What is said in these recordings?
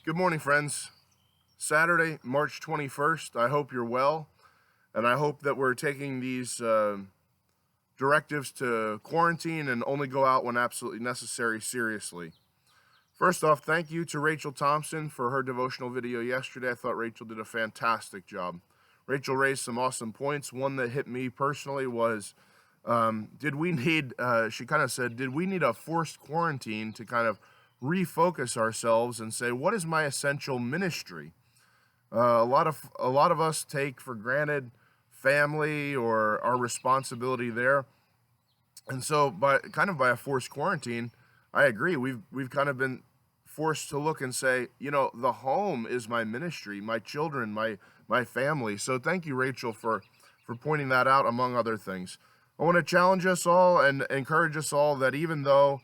Good morning, friends. Saturday, March 21st. I hope you're well, and I hope that we're taking these directives to quarantine and only go out when absolutely necessary seriously. First off, thank you to Rachel Thompson for her devotional video yesterday. I thought Rachel did a fantastic job. Rachel raised some awesome points. One that hit me personally was, she kind of said, did we need a forced quarantine to kind of refocus ourselves and say, what is my essential ministry? A lot of us take for granted family or our responsibility there, and so by a forced quarantine, I agree. We've kind of been forced to look and say, the home is my ministry, my children, my family. So thank you, Rachel, for pointing that out, among other things. I want to challenge us all and encourage us all that even though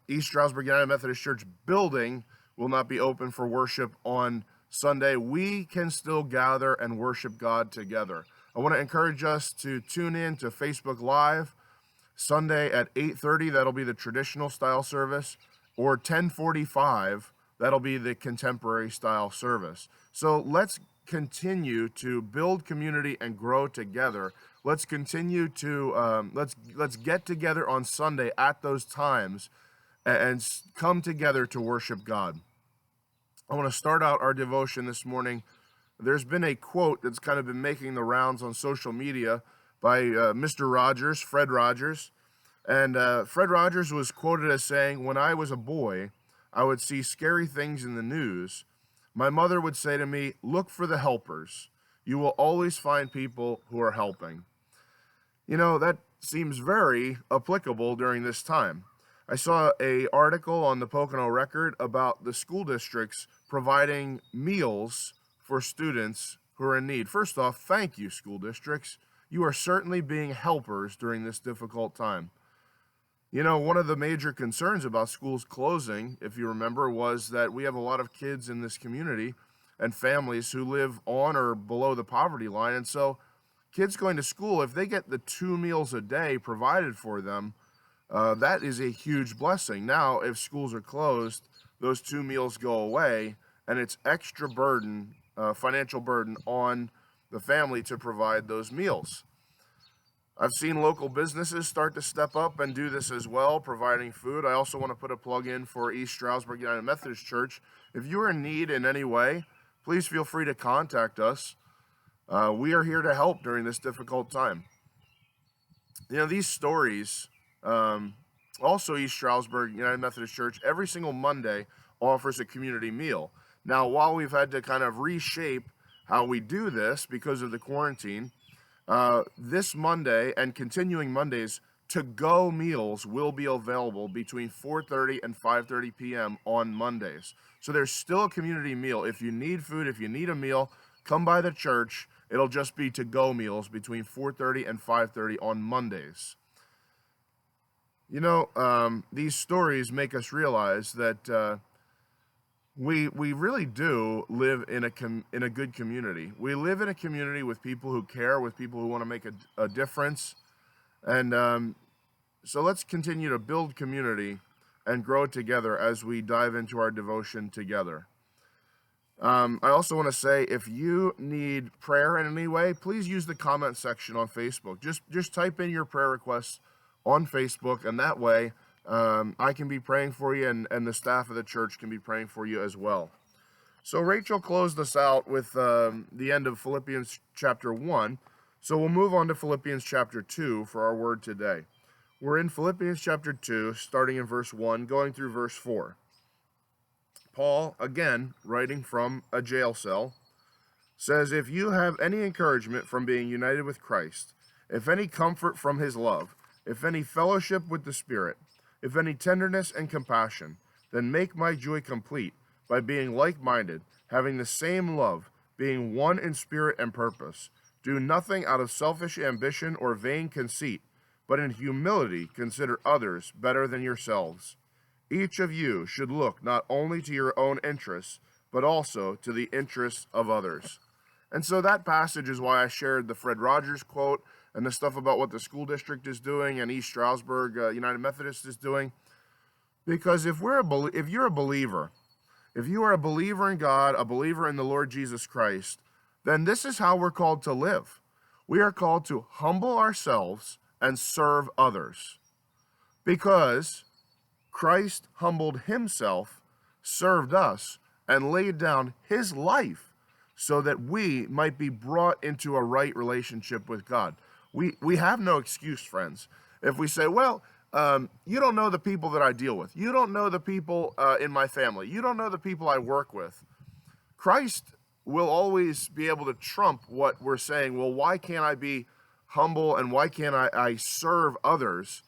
East Stroudsburg United Methodist Church building will not be open for worship on Sunday, we can still gather and worship God together. I want to encourage us to tune in to Facebook Live Sunday at 8:30. That'll be the traditional style service, or 10:45. That'll be the contemporary style service. So let's continue to build community and grow together. Let's continue to let's get together on Sunday at those times and come together to worship God. I want to start out our devotion this morning. There's been a quote that's kind of been making the rounds on social media by Mr. Rogers, Fred Rogers. And Fred Rogers was quoted as saying, "When I was a boy, I would see scary things in the news. My mother would say to me, 'Look for the helpers. You will always find people who are helping.'" That seems very applicable during this time. I saw an article on the Pocono Record about the school districts providing meals for students who are in need. First off, thank you, school districts. You are certainly being helpers during this difficult time. One of the major concerns about schools closing, if you remember, was that we have a lot of kids in this community and families who live on or below the poverty line. And so kids going to school, if they get the 2 meals a day provided for them, that is a huge blessing. Now, if schools are closed, those 2 meals go away, and it's extra burden, financial burden on the family to provide those meals. I've seen local businesses start to step up and do this as well, providing food. I also want to put a plug in for East Stroudsburg United Methodist Church. If you're in need in any way, please feel free to contact us. We are here to help during this difficult time. These stories, also East Stroudsburg United Methodist Church, every single Monday offers a community meal. Now, while we've had to kind of reshape how we do this because of the quarantine, this Monday and continuing Mondays, to-go meals will be available between 4:30 and 5:30 p.m. on Mondays. So there's still a community meal. If you need food, if you need a meal, come by the church. It'll just be to-go meals between 4:30 and 5:30 on Mondays. These stories make us realize that we really do live in a good community. We live in a community with people who care, with people who want to make a difference. And so let's continue to build community and grow together as we dive into our devotion together. I also want to say, if you need prayer in any way, please use the comment section on Facebook. Just type in your prayer requests on Facebook, and that way I can be praying for you, and the staff of the church can be praying for you as well. So Rachel closed us out with the end of Philippians chapter 1. So we'll move on to Philippians chapter 2 for our word today. We're in Philippians chapter 2, starting in verse 1, going through verse 4. Paul, again, writing from a jail cell, says, "If you have any encouragement from being united with Christ, if any comfort from his love, if any fellowship with the Spirit, if any tenderness and compassion, then make my joy complete by being like-minded, having the same love, being one in spirit and purpose. Do nothing out of selfish ambition or vain conceit, but in humility consider others better than yourselves. Each of you should look not only to your own interests, but also to the interests of others." And so that passage is why I shared the Fred Rogers quote and the stuff about what the school district is doing and East Stroudsburg United Methodist is doing. Because if you're a believer, If you are a believer in God, a believer in the Lord Jesus Christ, then this is how we're called to live. We are called to humble ourselves and serve others, because Christ humbled himself, served us, and laid down his life so that we might be brought into a right relationship with God. We have no excuse, friends. If we say, well, you don't know the people that I deal with. You don't know the people in my family. You don't know the people I work with. Christ will always be able to trump what we're saying. Well, why can't I be humble and why can't I serve others?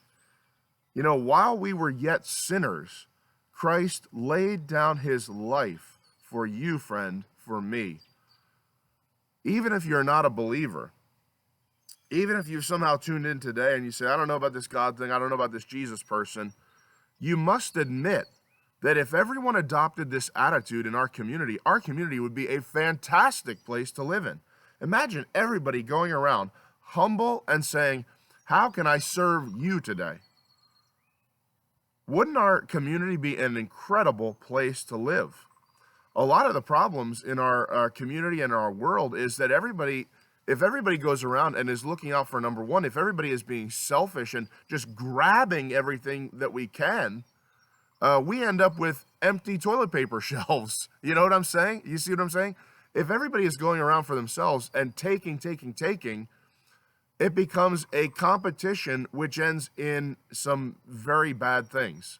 You know, while we were yet sinners, Christ laid down his life for you, friend, for me. Even if you're not a believer, even if you've somehow tuned in today and you say, I don't know about this God thing, I don't know about this Jesus person, you must admit that if everyone adopted this attitude in our community would be a fantastic place to live in. Imagine everybody going around humble and saying, how can I serve you today? Wouldn't our community be an incredible place to live? A lot of the problems in our community and our world is that if everybody goes around and is looking out for number one, if everybody is being selfish and just grabbing everything that we can, we end up with empty toilet paper shelves. You know what I'm saying? You see what I'm saying? If everybody is going around for themselves and taking, it becomes a competition which ends in some very bad things.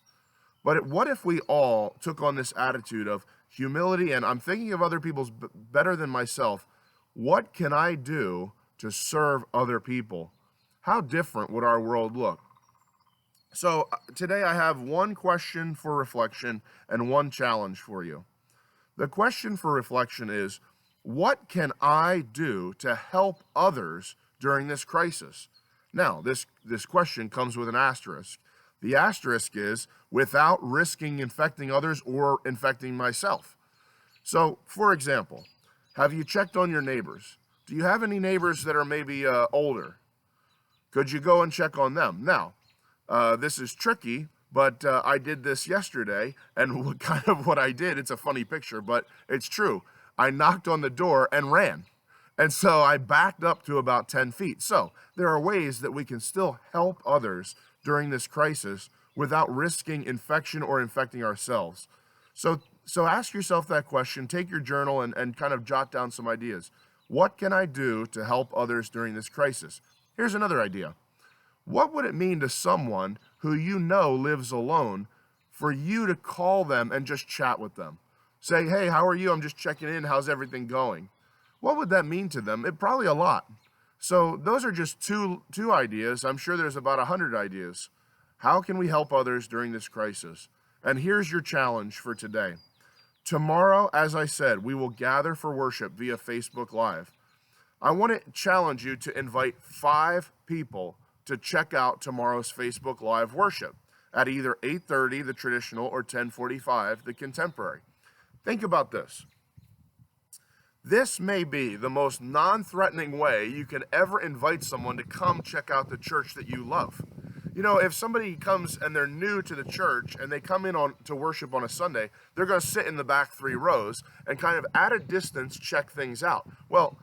But what if we all took on this attitude of humility and I'm thinking of other people's better than myself? What can I do to serve other people? How different would our world look? So today I have one question for reflection and one challenge for you. The question for reflection is, what can I do to help others during this crisis? Now, this question comes with an asterisk. The asterisk is without risking infecting others or infecting myself. So, for example, have you checked on your neighbors? Do you have any neighbors that are maybe older? Could you go and check on them? Now, this is tricky, but I did this yesterday, and kind of what I did, it's a funny picture, but it's true. I knocked on the door and ran. And so I backed up to about 10 feet. So there are ways that we can still help others during this crisis without risking infection or infecting ourselves. So ask yourself that question, take your journal and kind of jot down some ideas. What can I do to help others during this crisis? Here's another idea. What would it mean to someone who you know lives alone for you to call them and just chat with them? Say, hey, how are you? I'm just checking in. How's everything going? What would that mean to them? Probably a lot. So those are just two ideas. I'm sure there's about 100 ideas. How can we help others during this crisis? And here's your challenge for today. Tomorrow, as I said, we will gather for worship via Facebook Live. I want to challenge you to invite 5 people to check out tomorrow's Facebook Live worship at either 8:30, the traditional, or 10:45, the contemporary. Think about this. This may be the most non-threatening way you can ever invite someone to come check out the church that you love. You know, if somebody comes and they're new to the church and they come in to worship on a Sunday, they're going to sit in the back 3 rows and kind of at a distance check things out. Well,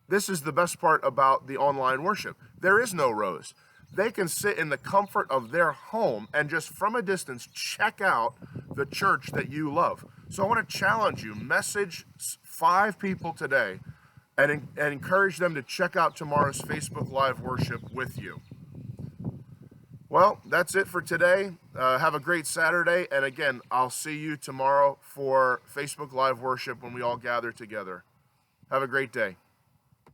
this is the best part about the online worship. There is no rows. They can sit in the comfort of their home and just from a distance check out the church that you love. So I want to challenge you, message 5 people today and encourage them to check out tomorrow's Facebook Live worship with you. Well, that's it for today. Have a great Saturday. And again, I'll see you tomorrow for Facebook Live worship when we all gather together. Have a great day.